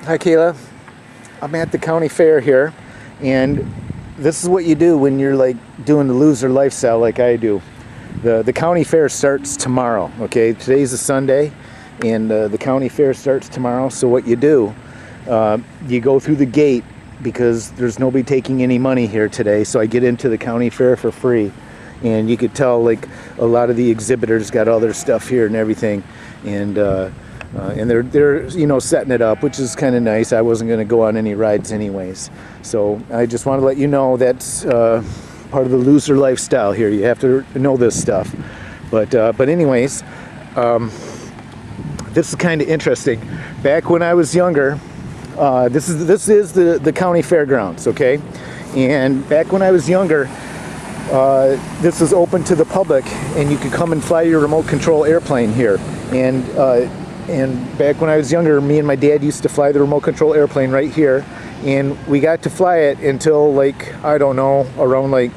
Hi Kayla, I'm at the county fair here, and this is what you do when you're like doing the loser lifestyle like I do. The county fair starts tomorrow, okay? Today's a Sunday, and the county fair starts tomorrow. So what you do, you go through the gate because there's nobody taking any money here today, so I get into the county fair for free. And you could tell like a lot of the exhibitors got all their stuff here and everything, and they're setting it up, which is kind of nice. I wasn't going to go on any rides anyways, so I just want to let you know that's part of the loser lifestyle here. You have to know this stuff, but anyways, this is kind of interesting. Back when I was younger, this is the county fairgrounds, okay? And back when I was younger, this was open to the public, and you could come and fly your remote control airplane here. And back when I was younger, me and my dad used to fly the remote control airplane right here, and we got to fly it until like, I don't know, around like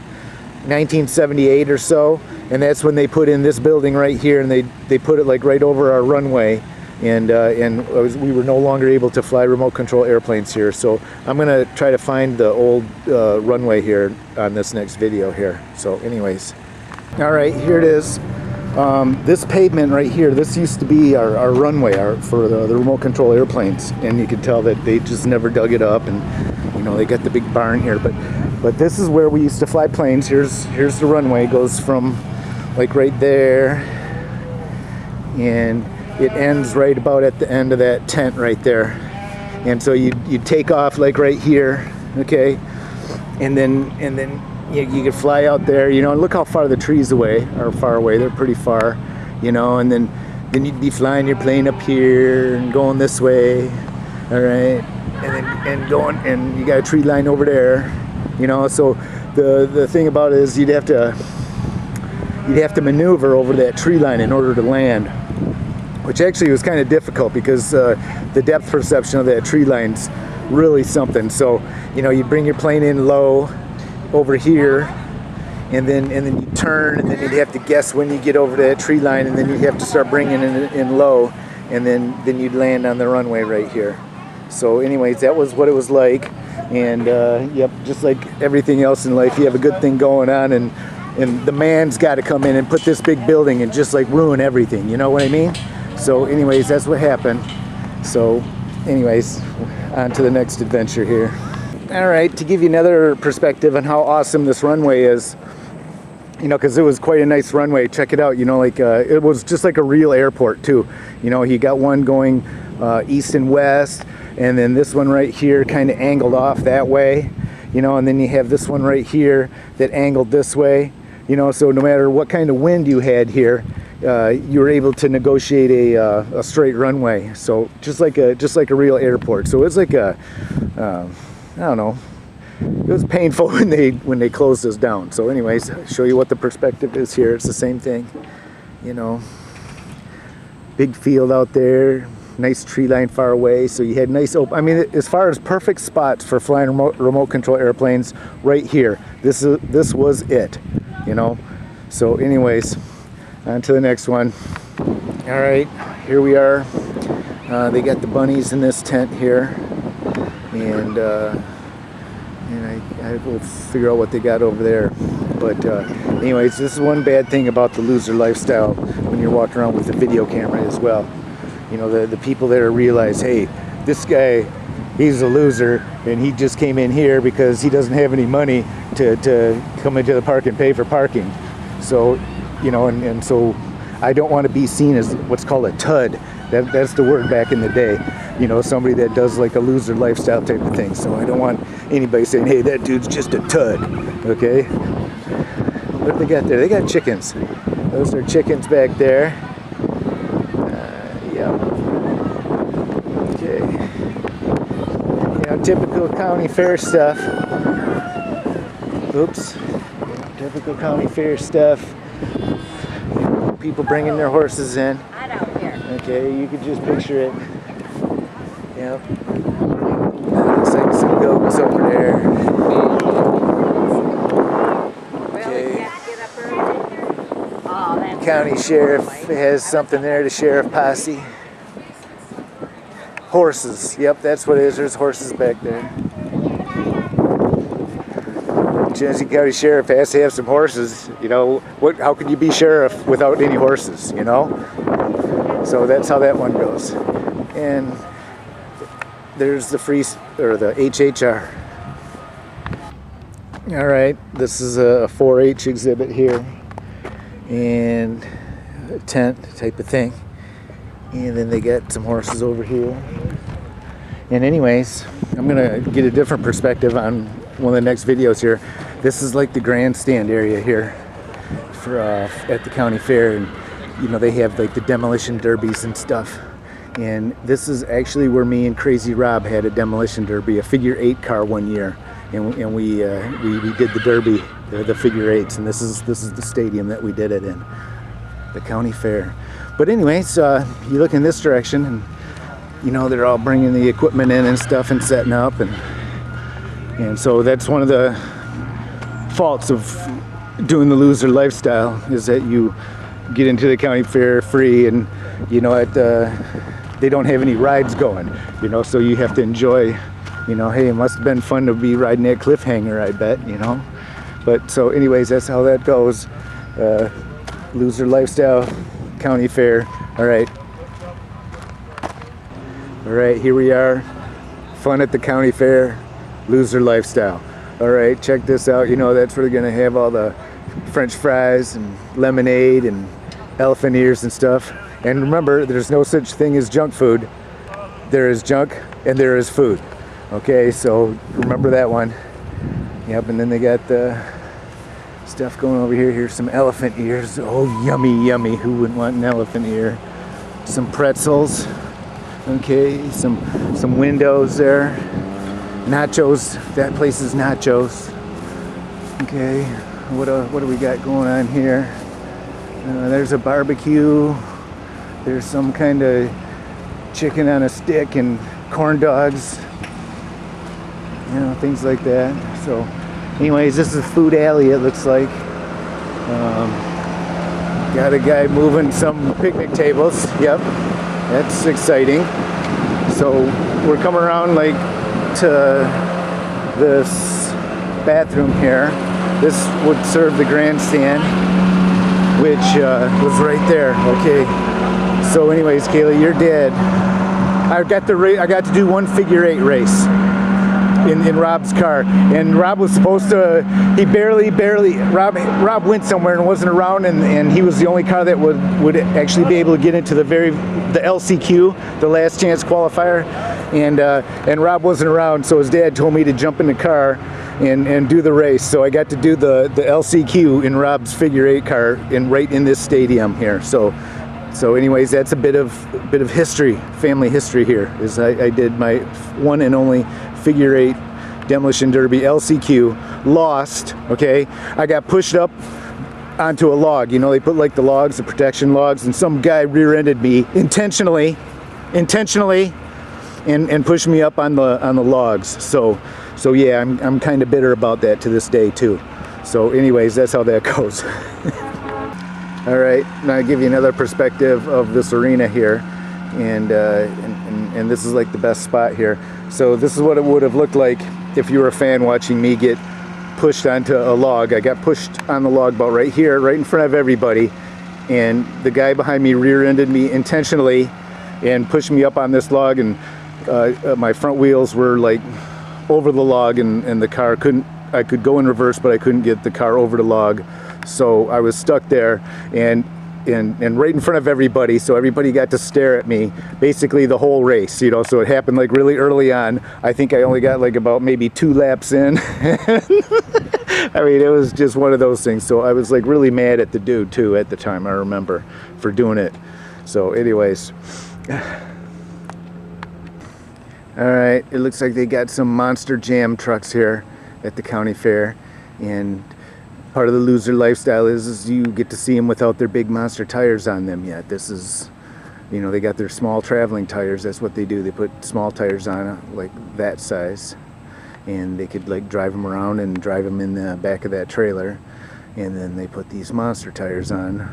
1978 or so, and that's when they put in this building right here, and they put it like right over our runway, and we were no longer able to fly remote control airplanes here. So I'm gonna try to find the old runway here on this next video here. So anyways, all right, here it is. This pavement right here, this used to be our runway for the remote control airplanes, and you can tell that they just never dug it up, and they got the big barn here, but this is where we used to fly planes. Here's the runway. It goes from like right there, and it ends right about at the end of that tent right there, and so you take off like right here, okay, and then you could fly out there, and look how far the trees are far away. They're pretty far, and then you'd be flying your plane up here and going this way, all right, and going, and you got a tree line over there, so the thing about it is you'd have to maneuver over that tree line in order to land, which actually was kind of difficult because the depth perception of that tree line's really something. So you bring your plane in low over here, and then you turn, and then you'd have to guess when you get over that tree line, and then you'd have to start bringing it in low, and then you'd land on the runway right here. So anyways, that was what it was like, and yep, just like everything else in life, you have a good thing going on, and the man's got to come in and put this big building and just like ruin everything, you know what I mean? So anyways, that's what happened. So anyways, on to the next adventure here. All right, to give you another perspective on how awesome this runway is, because it was quite a nice runway. Check it out, like it was just like a real airport too. You got one going east and west, and then this one right here kind of angled off that way, and then you have this one right here that angled this way, so no matter what kind of wind you had here, you were able to negotiate a straight runway. So just like a real airport. So it's like I don't know. It was painful when they closed us down. So anyways, show you what the perspective is here. It's the same thing, big field out there, nice tree line far away. So you had nice open, I mean, as far as perfect spots for flying remote control airplanes, right here. This was it, So anyways, on to the next one. All right, here we are. They got the bunnies in this tent here, and I will figure out what they got over there. But anyways, this is one bad thing about the loser lifestyle when you're walking around with a video camera as well. The people there realize, hey, this guy, he's a loser, and he just came in here because he doesn't have any money to come into the park and pay for parking. So, and so I don't want to be seen as what's called a tud. That's the word back in the day. Somebody that does like a loser lifestyle type of thing. So I don't want anybody saying, hey, that dude's just a tud, okay? What do they got there? They got chickens. Those are chickens back there. Yeah. Okay. Typical county fair stuff. Oops. Typical county fair stuff. People bringing their horses in. Okay, you could just picture it. Yep. Looks like some goats over there. Okay. County sheriff has something there, the sheriff posse. Horses. Yep, that's what it is. There's horses back there. Genesee County Sheriff has to have some horses. You know, how could you be sheriff without any horses, you know? So that's how that one goes. And there's the the HHR. All right, this is a 4-H exhibit here, and a tent type of thing. And then they got some horses over here. And anyways, I'm gonna get a different perspective on one of the next videos here. This is like the grandstand area here for at the county fair, and you know they have like the demolition derbies and stuff. And this is actually where me and Crazy Rob had a demolition derby, a figure 8 car one year, and we did the derby, the figure 8s, and this is the stadium that we did it in, the county fair. But anyways, you look in this direction, and you know they're all bringing the equipment in and stuff and setting up, and so that's one of the faults of doing the loser lifestyle, is that you get into the county fair free, and you know they don't have any rides going, you know, so you have to enjoy, you know, hey, it must have been fun to be riding that cliffhanger, I bet, you know. But so anyways, that's how that goes. Loser lifestyle, county fair. All right, here we are, fun at the county fair, loser lifestyle. All right, check this out. You know, that's where they're gonna have all the French fries and lemonade and elephant ears and stuff. And remember, there's no such thing as junk food. There is junk and there is food. Okay, so remember that one. Yep, and then they got the stuff going over here. Here's some elephant ears. Oh, yummy, yummy. Who wouldn't want an elephant ear? Some pretzels. Okay, some windows there. Nachos. That place is nachos. Okay, what do we got going on here? There's a barbecue. There's some kind of chicken on a stick and corn dogs. You know, things like that. So anyways, this is Food Alley, it looks like. Got a guy moving some picnic tables. Yep, that's exciting. So we're coming around like to this bathroom here. This would serve the grandstand, which was right there. Okay. So anyways, Kayla, your dad, I got to do one figure 8 race in Rob's car, and Rob was supposed to, Rob went somewhere and wasn't around, and he was the only car that would actually be able to get into the LCQ, the last chance qualifier, and Rob wasn't around, so his dad told me to jump in the car and do the race. So I got to do the LCQ in Rob's figure 8 car right in this stadium here. So anyways, that's a bit of history, family history here, is I did my one and only figure 8 demolition derby LCQ, lost. Okay, I got pushed up onto a log. You know, they put like the logs, the protection logs, and some guy rear-ended me intentionally and pushed me up on the logs. So yeah, I'm kind of bitter about that to this day too. So anyways, that's how that goes. All right, now I'll give you another perspective of this arena here, and this is like the best spot here. So this is what it would have looked like if you were a fan watching me get pushed onto a log. I got pushed on the log about right here, right in front of everybody, and the guy behind me rear-ended me intentionally and pushed me up on this log, and my front wheels were like over the log, and the car I could go in reverse, but I couldn't get the car over the log. So I was stuck there and right in front of everybody, so everybody got to stare at me basically the whole race, you know. So it happened like really early on. I think I only got like about maybe 2 laps in. I mean, it was just one of those things. So I was like really mad at the dude too at the time, I remember, for doing it. So anyways, all right, it looks like they got some Monster Jam trucks here at the county fair, and part of the loser lifestyle is you get to see them without their big monster tires on them yet. This is, you know, they got their small traveling tires. That's what they do. They put small tires on it, like that size, and they could like drive them around and drive them in the back of that trailer, and then they put these monster tires on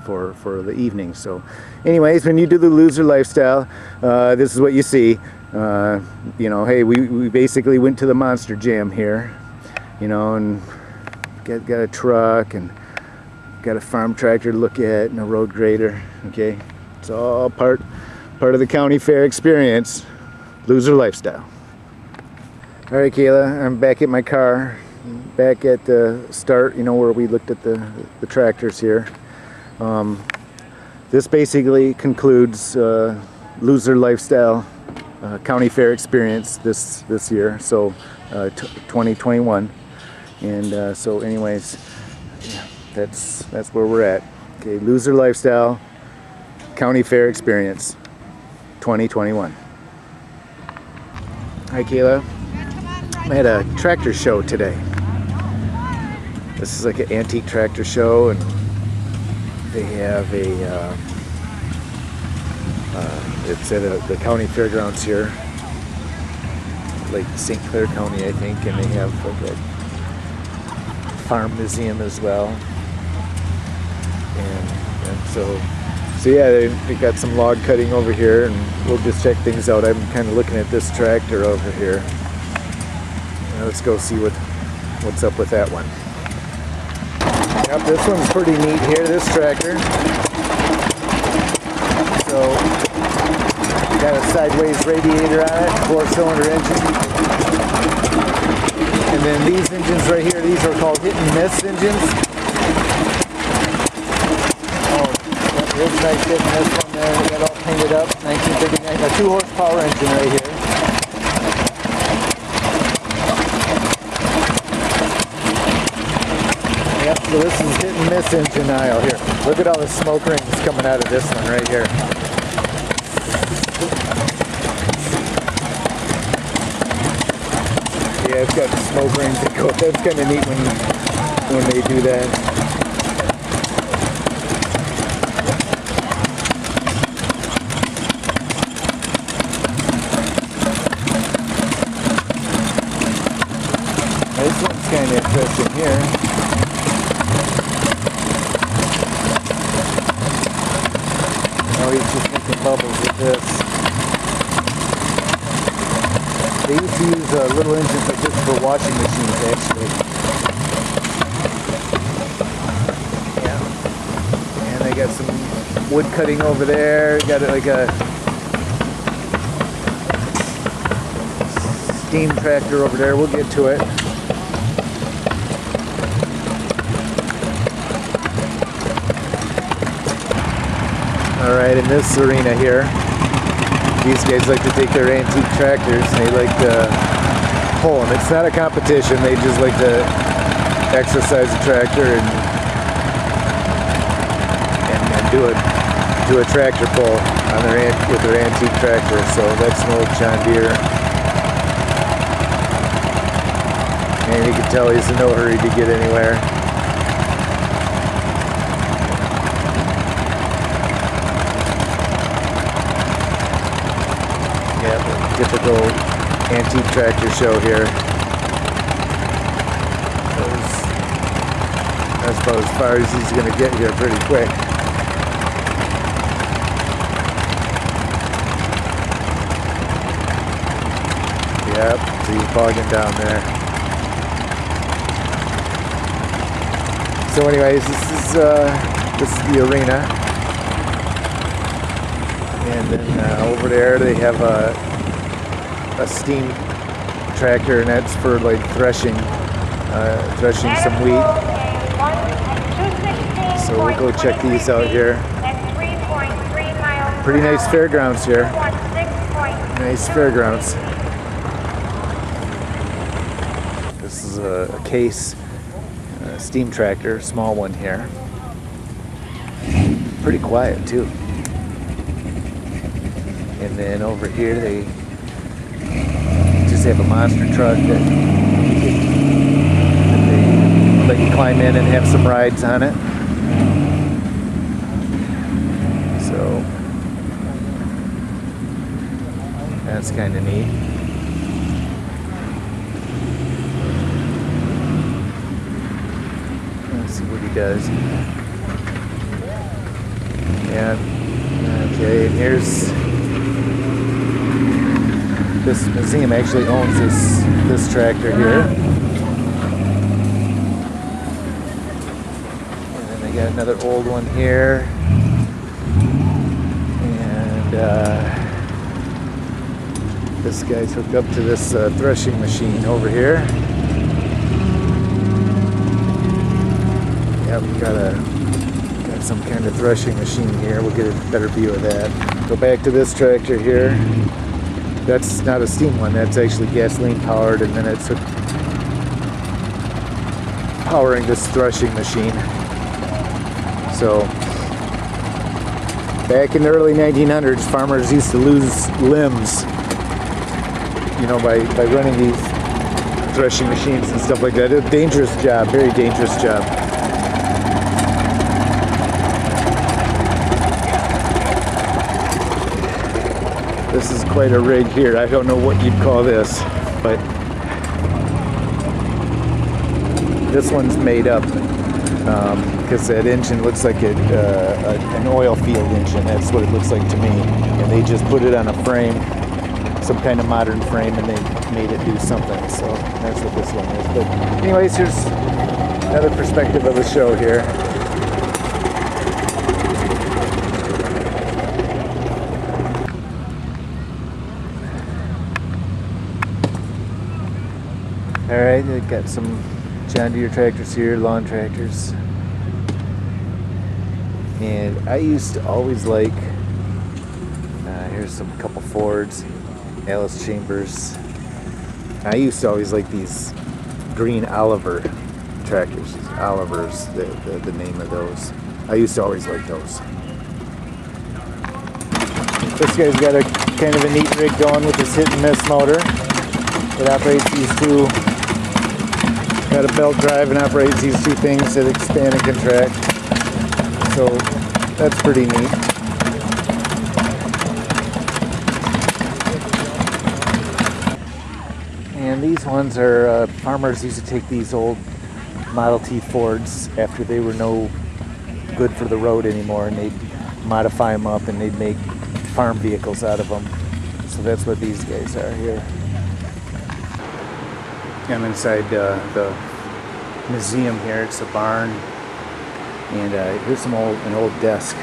for the evening. So anyways, when you do the loser lifestyle, this is what you see. You know, hey, we basically went to the Monster Jam here, you know, and got a truck and got a farm tractor to look at and a road grader. Okay, it's all part of the county fair experience. Loser lifestyle. All right, Kayla, I'm back at my car, back at the start, you know, where we looked at the tractors here. This basically concludes loser lifestyle county fair experience this year, so 2021. And so anyways, yeah, that's where we're at. Okay, loser lifestyle county fair experience 2021. Hi, Kayla. I had a tractor show today. This is like an antique tractor show, and they have it's at the county fairgrounds here, like St. Clair County, I think, and they have like a farm museum as well. And so yeah, they got some log cutting over here, and we'll just check things out. I'm kind of looking at this tractor over here. Let's go see what's up with that one. Yep, this one's pretty neat here, this tractor. So, got a sideways radiator on it, 4-cylinder engine. And then these engines right here, these are called hit and miss engines. Oh, here's a nice hit and miss one there. They got all painted up, 1939, a 2-horsepower engine right here. So this is hit and miss engine aisle here. Look at all the smoke rings coming out of this one right here. Yeah, it's got smoke rings that go. That's kind of neat when they do that. This one's kind of interesting here. He's just making bubbles with this. They used to use little engines like this for washing machines, actually. Yeah. And they got some wood cutting over there. Got like a steam tractor over there. We'll get to it. Alright, in this arena here, these guys like to take their antique tractors and they like to pull them. It's not a competition, they just like to exercise the tractor and do a tractor pull on with their antique tractor. So that's an old John Deere. And you can tell he's in no hurry to get anywhere. Typical antique tractor show here. That's about as far as he's going to get here pretty quick. Yep, so he's bogging down there. So anyways, this is the arena. And then over there they have a steam tractor, and that's for like threshing some wheat. So we'll go check these out here. Pretty nice fairgrounds here. Nice fairgrounds. This is a Case steam tractor, small one here. Pretty quiet too. And then over here they just have a monster truck that they let you climb in and have some rides on it. So that's kind of neat. Let's see what he does. Yeah. Okay, and here's this museum actually owns this tractor here. And then they got another old one here. And this guy's hooked up to this threshing machine over here. Yeah, we got some kind of threshing machine here. We'll get a better view of that. Go back to this tractor here. That's not a steam one, that's actually gasoline powered, and then it's powering this threshing machine. So back in the early 1900s, farmers used to lose limbs, you know, by running these threshing machines and stuff like that. It's a dangerous job, very dangerous job. This is quite a rig here. I don't know what you'd call this, but this one's made up because that engine looks like an oil field engine. That's what it looks like to me. And they just put it on a frame, some kind of modern frame, and they made it do something. So that's what this one is. But anyways, here's another perspective of the show here. Alright, they've got some John Deere tractors here, lawn tractors. And I used to always like, here's a couple Fords, Alice Chambers. I used to always like these green Oliver tractors. Oliver's the name of those. I used to always like those. This guy's got a kind of a neat rig going with this hit and miss motor. It operates these two. Got a belt drive and operates these two things that expand and contract. So that's pretty neat. And these ones are, farmers used to take these old Model T Fords after they were no good for the road anymore, and they'd modify them up and they'd make farm vehicles out of them. So that's what these guys are here. I'm inside the museum here. It's a barn, and here's an old desk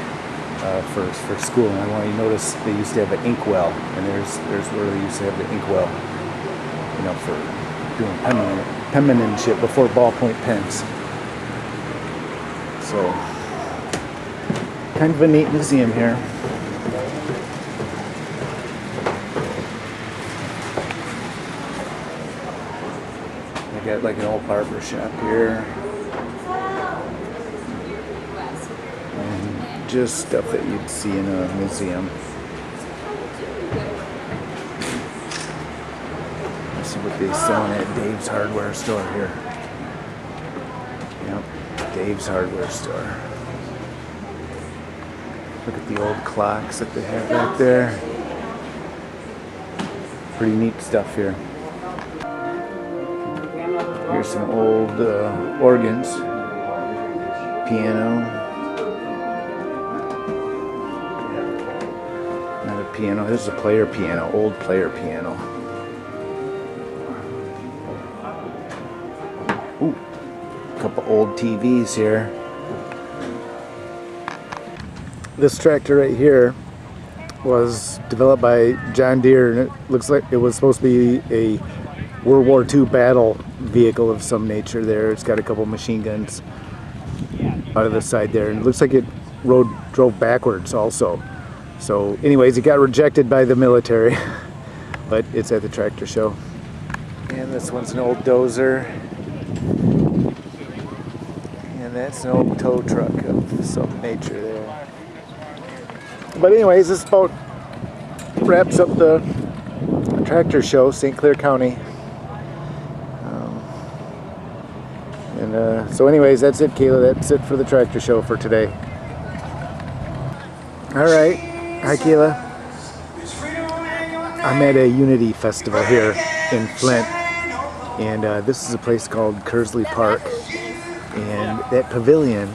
for school. And I want you to notice they used to have an inkwell, and there's where they used to have the inkwell, you know, for doing penmanship before ballpoint pens. So kind of a neat museum here. Got like an old barber shop here, and just stuff that you'd see in a museum. Let's see what they're selling at Dave's Hardware Store here. Yep, Dave's Hardware Store. Look at the old clocks that they have back there. Pretty neat stuff here. Here's some old organs, piano, not a piano, this is a player piano, old player piano. Ooh, a couple old TVs here. This tractor right here was developed by John Deere, and it looks like it was supposed to be a World War II battle vehicle of some nature there. It's got a couple machine guns out of the side there, and it looks like it drove backwards also. So anyways, it got rejected by the military, but it's at the tractor show. And this one's an old dozer, and that's an old tow truck of some nature there. But anyways, this about wraps up the tractor show, St. Clair County. So anyways, that's it, Kayla. That's it for the tractor show for today. Alright. Hi, Kayla. I'm at a Unity Festival here in Flint. And this is a place called Kersley Park. And that pavilion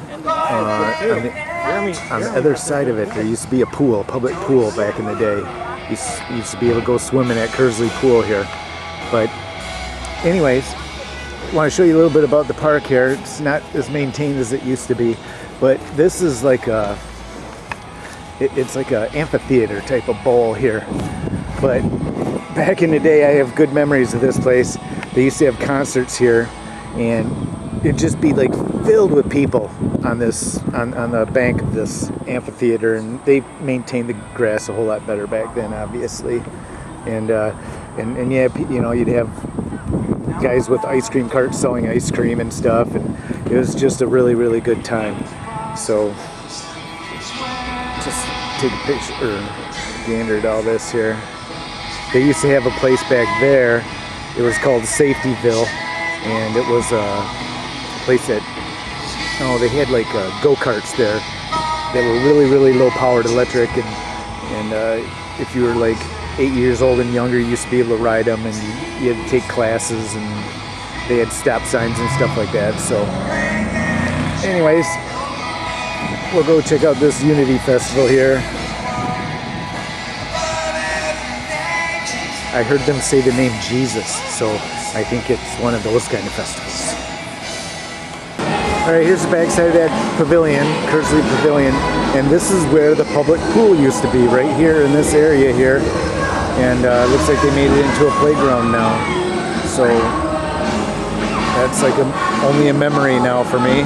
On the other side of it, there used to be a pool, a public pool back in the day. You used to be able to go swimming at Kersley Pool here. But anyways, I want to show you a little bit about the park here. It's not as maintained as it used to be, but this is like it's like an amphitheater type of bowl here. But back in the day, I have good memories of this place. They used to have concerts here, and it'd just be like filled with people on the bank of this amphitheater, and they maintained the grass a whole lot better back then, obviously. And yeah, you know, you'd have guys with ice cream carts selling ice cream and stuff, and it was just a really, really good time. So just take a picture or gander at all this here. They used to have a place back there. It was called Safetyville, and it was a place that, they had like go-karts there that were really, really low powered electric, and if you were like 8 years old and younger, you used to be able to ride them, and you had to take classes, and they had stop signs and stuff like that. So anyways, we'll go check out this Unity Festival here. I heard them say the name Jesus, so I think it's one of those kind of festivals. Alright, here's the backside of that pavilion, Kersley Pavilion, and this is where the public pool used to be, right here in this area here. And it looks like they made it into a playground now. So that's like only a memory now for me.